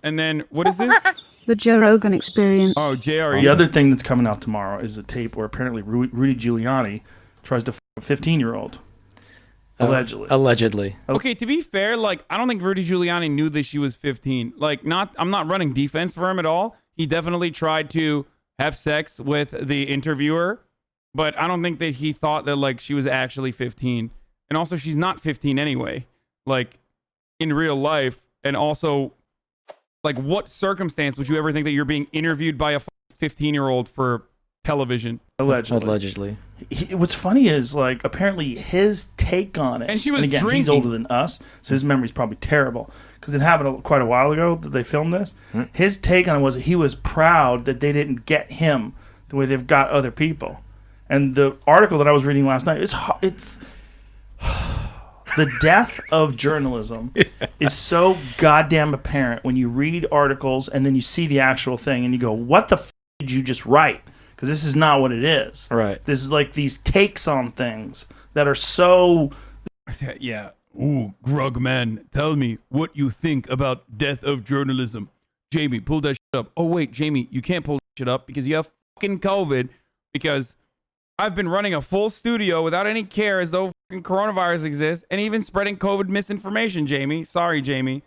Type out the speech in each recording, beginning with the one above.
And then what is this? The Joe Rogan Experience. Oh, JRE. The other thing that's coming out tomorrow is a tape where apparently Rudy Giuliani tries to f a 15-year-old. Allegedly. Okay, to be fair, like, I don't think Rudy Giuliani knew that she was 15. Like, I'm not running defense for him at all. He definitely tried to have sex with the interviewer, but I don't think that he thought that, like, she was actually 15. And also, she's not 15 anyway, like, in real life. And also, like, what circumstance would you ever think that you're being interviewed by a 15-year-old for television? Allegedly. What's funny is, like, apparently his take on it. And she was again, drinking. He's older than us, so his memory's probably terrible because it happened quite a while ago that they filmed this. His take on it was that he was proud that they didn't get him the way they've got other people. And the article that I was reading last night, it's the death of journalism is so goddamn apparent when you read articles and then you see the actual thing and you go, what the f did you just write? Because this is not what it is. Right. This is like these takes on things that are so... Yeah. Ooh, Grug man, tell me what you think about death of journalism. Jamie, pull that shit up. Oh, wait, Jamie, you can't pull that shit up because you have fucking COVID, because I've been running a full studio without any care as though fucking coronavirus exists and even spreading COVID misinformation, Jamie. Sorry, Jamie.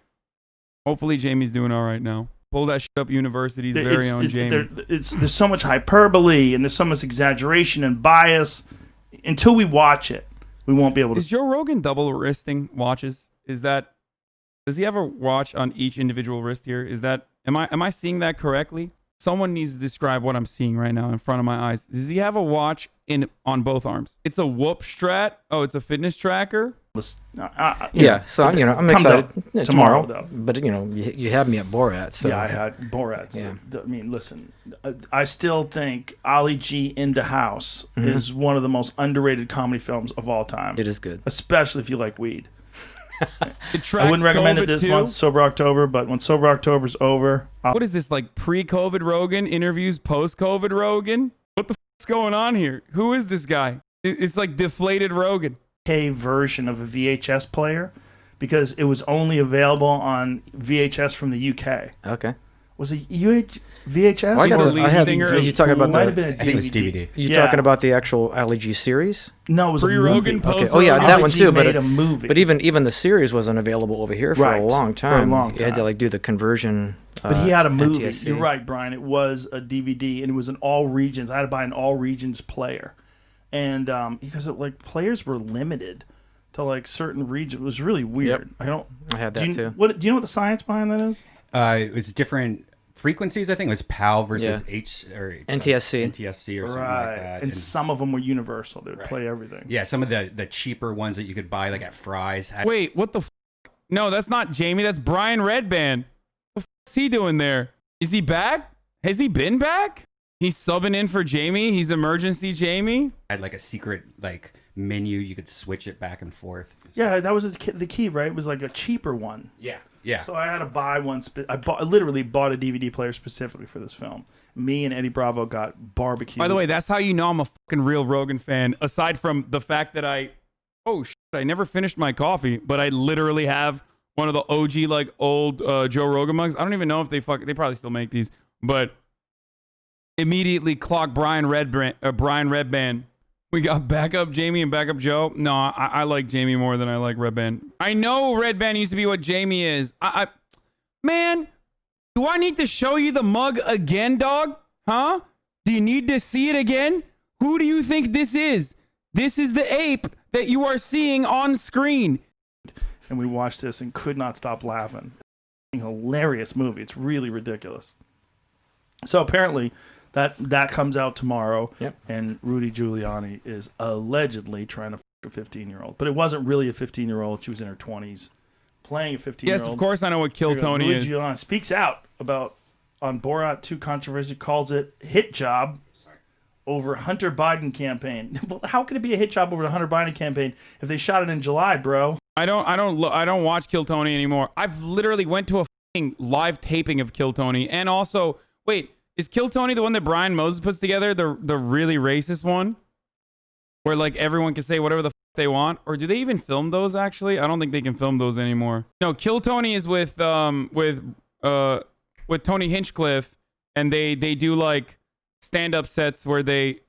Hopefully Jamie's doing all right now. Pull that shit up, University's very own Jamie. There's so much hyperbole and there's so much exaggeration and bias. Until we watch it, we won't be able to... Is Joe Rogan double wristing watches? Does he have a watch on each individual wrist here? Am I seeing that correctly? Someone needs to describe what I'm seeing right now in front of my eyes. Does he have a watch on both arms? It's a Whoop Strat. Oh, it's a fitness tracker. Yeah, so I'm excited tomorrow. Though. But you had me at Borat. So yeah, I had Borat. Yeah. I mean, listen, I still think Ali G Into House is one of the most underrated comedy films of all time. It is good, especially if you like weed. I wouldn't recommend it this month, Sober October, but when Sober October's over... What is this, like pre-COVID Rogan interviews, post-COVID Rogan? What the f***'s going on here? Who is this guy? It's like deflated Rogan. Version of a VHS player because it was only available on VHS from the UK. Okay. Was it VHS? Are you talking about I think it was DVD. You talking about the actual Ali G series? No, it was Pre-Rogan, a movie. post-Rogan. Oh yeah, that Ali one G too. made a movie. But even the series wasn't available over here for a long time. For a long time. You had to like do the conversion. But he had a movie. NTSC. You're right, Brian. It was a DVD, and it was in all regions. I had to buy an all regions player, and because players were limited to like certain regions. It was really weird. Yep. I had that too. Do you know what the science behind that is? It was different frequencies. I think it was PAL versus NTSC. NTSC or something like that. And some of them were universal. They would play everything. Yeah, some of the cheaper ones that you could buy like at Fry's. Wait, what the f***? No, that's not Jamie. That's Brian Redband. What the f*** is he doing there? Is he back? Has he been back? He's subbing in for Jamie. He's emergency Jamie. Had like a secret like menu. You could switch it back and forth. Yeah, that was the key, right? It was like a cheaper one. Yeah. So I had to buy one. I literally bought a DVD player specifically for this film. Me and Eddie Bravo got barbecue. By the way, that's how you know I'm a fucking real Rogan fan. Aside from the fact that I never finished my coffee, but I literally have one of the OG like old Joe Rogan mugs. I don't even know if they probably still make these, but immediately clock Brian Redband. We got backup Jamie and backup Joe. No, I like Jamie more than I like Redband. I know Redband used to be what Jamie is. Man, do I need to show you the mug again, dog? Huh? Do you need to see it again? Who do you think this is? This is the ape that you are seeing on screen. And we watched this and could not stop laughing. Hilarious movie. It's really ridiculous. So apparently... That comes out tomorrow, and Rudy Giuliani is allegedly trying to f*** a 15-year-old. But it wasn't really a 15-year-old. She was in her 20s playing a 15-year-old. Yes, of course I know what Kill Tony Rudy is. Giuliani speaks out on Borat 2 controversy, calls it hit job over Hunter Biden campaign. Well, how could it be a hit job over the Hunter Biden campaign if they shot it in July, bro? I don't watch Kill Tony anymore. I've literally went to a f***ing live taping of Kill Tony, and also wait. Is Kill Tony the one that Brian Moses puts together, the really racist one? Where like everyone can say whatever the f they want? Or do they even film those actually? I don't think they can film those anymore. No, Kill Tony is with with Tony Hinchcliffe, and they do like stand-up sets where they.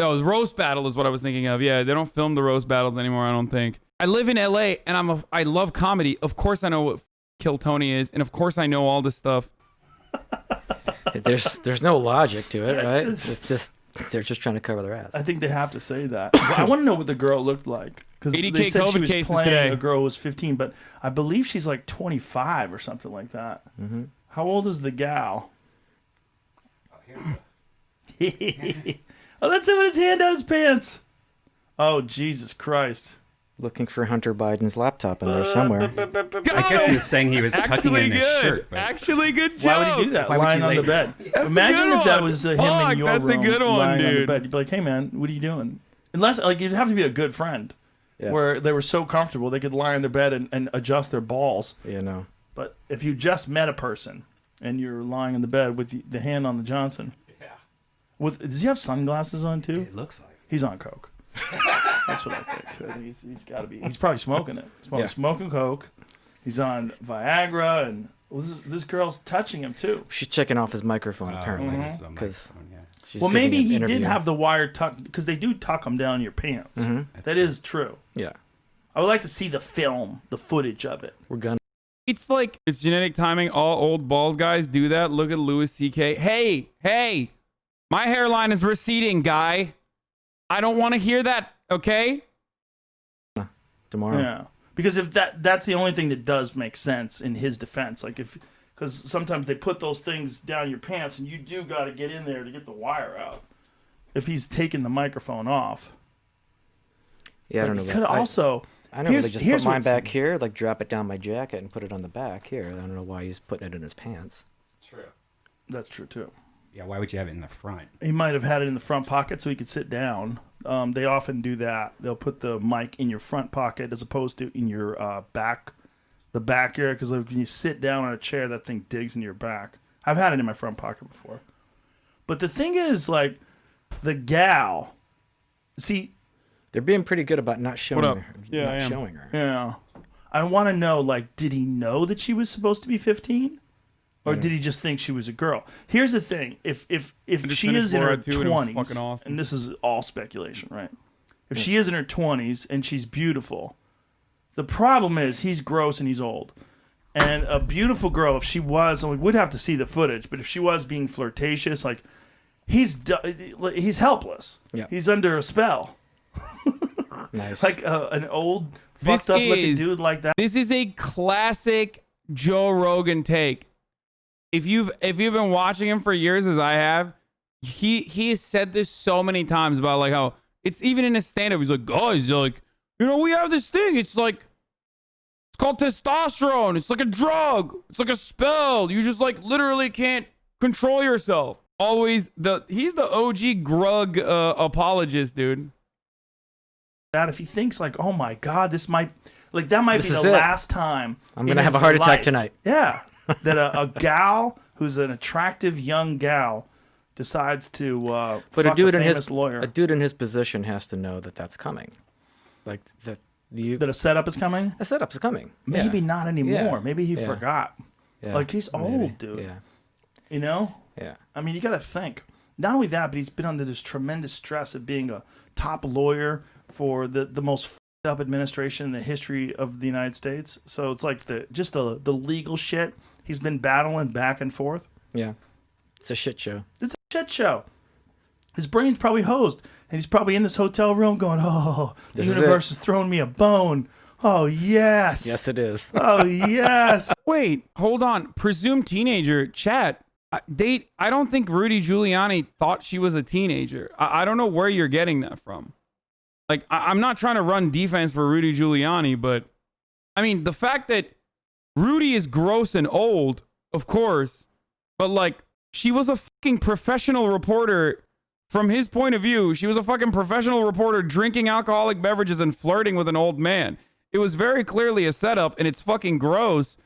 Oh, the roast battle is what I was thinking of. Yeah, they don't film the roast battles anymore, I don't think. I live in LA and I love comedy. Of course I know what Kill Tony is, and of course I know all this stuff. There's no logic to it, right? It's just they're just trying to cover their ass. I think they have to say that. Well, I want to know what the girl looked like, because they 80K said she COVID was cases playing today. a girl who was 15, but I believe she's like 25 or something like that. Mm-hmm. How old is the gal? Oh, here's Oh, that's him with his hand down his pants. Oh, Jesus Christ. Looking for Hunter Biden's laptop in there somewhere. I guess he was saying he was tucking in his shirt. But Actually good joke. Why would he do that? Why would Lying you on lay- the bed. That's a Imagine good if that one. was him Fuck, in your that's a room good one, lying on the dude. bed. You'd be like, hey, man, what are you doing? Unless, like, you'd have to be a good friend. Yeah. Where they were so comfortable they could lie on their bed and adjust their balls. You know. But if you just met a person and you're lying in the bed with the hand on the Johnson, does he have sunglasses on too? it looks like. He's on coke. That's what I think. He's got to be. He's probably smoking it. Smoking coke. He's on Viagra, and this girl's touching him too. She's checking off his microphone apparently. Maybe some 'Cause- microphone, yeah. She's Well, giving maybe an he interview. did have the wire tucked, because they do tuck them down your pants. That is true. Yeah. I would like to see the footage of it. We're gonna. It's like it's genetic timing. All old bald guys do that. Look at Louis C.K. Hey, my hairline is receding, guy. I don't want to hear that. Okay. Tomorrow. Yeah, because if that's the only thing that does make sense in his defense. Like because sometimes they put those things down your pants, and you do got to get in there to get the wire out. If he's taking the microphone off, Yeah, I don't know. He could also. I know. here's- They just here's put mine what's- back here, like drop it down my jacket and put it on the back here. I don't know why he's putting it in his pants. True. That's true too. Yeah, why would you have it in the front? He might have had it in the front pocket so he could sit down. They often do that. They'll put the mic in your front pocket as opposed to in your the back area, because when you sit down on a chair, that thing digs into your back. I've had it in my front pocket before. But the thing is, like, the gal, see, They're being pretty good about not showing up? her. Yeah, I not am. showing her. yeah, I want to know, like, did he know that she was supposed to be 15? Or did he just think she was a girl? Here's the thing: if just she finished is in her Borat 2 and it was 20s, fucking awesome. and this is all speculation, right? If she is in her 20s and she's beautiful, the problem is he's gross and he's old. And a beautiful girl, if she was, and we would have to see the footage, but if she was being flirtatious, like, he's helpless. Yeah. He's under a spell. Nice. Like an old, This fucked up looking is- dude like that. This is a classic Joe Rogan take. If you've been watching him for years as I have, he has said this so many times about like how it's even in his stand-up. He's like, guys, like, we have this thing. It's like, it's called testosterone. It's like a drug. It's like a spell. You just like literally can't control yourself. Always he's the OG grug apologist, dude. That if he thinks like, oh my God, this might, like, that might This be is the it. last time I'm in gonna have his a heart attack life. tonight. Yeah, that a gal who's an attractive young gal decides to But fuck a dude a in famous his lawyer. a dude in his position has to know that that's coming. Like that That a setup is coming. a setup's coming. Maybe Yeah. not anymore. Yeah. Maybe he Yeah. forgot. Yeah. Like, he's Maybe. old, dude. Yeah. You know. Yeah. I mean, you got to think. Not only that, but he's been under this tremendous stress of being a top lawyer for the most fucked up administration in the history of the United States. So it's like the legal shit he's been battling back and forth. Yeah. It's a shit show. It's a shit show. His brain's probably hosed, and he's probably in this hotel room going, "Oh, the This is universe it. is throwing me a bone. Oh yes, Yes, it is. Oh yes." Wait, hold on. Presumed teenager, chat. I don't think Rudy Giuliani thought she was a teenager. I don't know where you're getting that from. Like, I'm not trying to run defense for Rudy Giuliani, but I mean, the fact that Rudy is gross and old, of course, but like, she was a fucking professional reporter. From his point of view, she was a fucking professional reporter drinking alcoholic beverages and flirting with an old man. It was very clearly a setup, and it's fucking gross.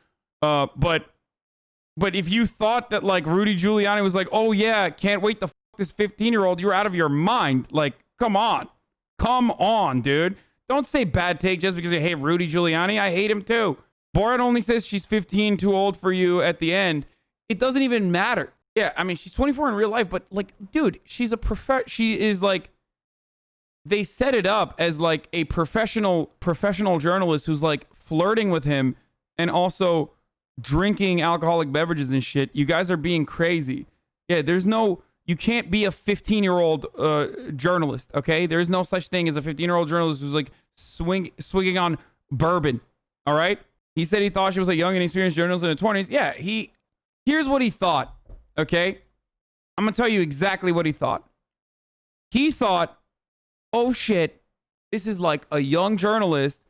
But if you thought that like Rudy Giuliani was like, oh yeah, can't wait to fuck this 15-year-old, you're out of your mind. Like, come on, dude. Don't say bad take just because you hate Rudy Giuliani. I hate him too. Borat only says she's 15, too old for you at the end. It doesn't even matter. Yeah, I mean, she's 24 in real life, but like, dude, she's a she is like, they set it up as like a professional journalist who's like flirting with him and also drinking alcoholic beverages and shit. You guys are being crazy. Yeah, you can't be a 15-year-old journalist, okay? There's no such thing as a 15-year-old journalist who's like swinging on bourbon, all right? He said he thought she was a young and experienced journalist in her 20s. Yeah, here's what he thought, okay? I'm going to tell you exactly what he thought. He thought, oh shit, this is like a young journalist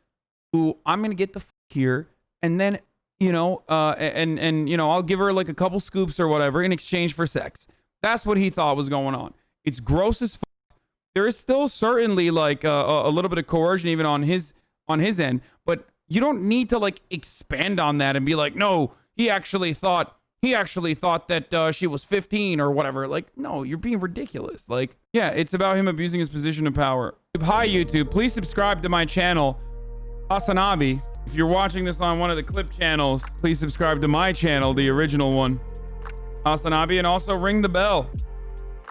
who I'm going to get the fuck here, and then, you know, and you know, I'll give her like a couple scoops or whatever in exchange for sex. That's what he thought was going on. It's gross as fuck. There is still certainly like a little bit of coercion even on his end, but you don't need to like expand on that and be like, no, he actually thought that she was 15 or whatever. Like, no, you're being ridiculous. Like, yeah, it's about him abusing his position of power. Hi, YouTube. Please subscribe to my channel, Hasanabi. If you're watching this on one of the clip channels, please subscribe to my channel, the original one, Hasanabi, and also ring the bell.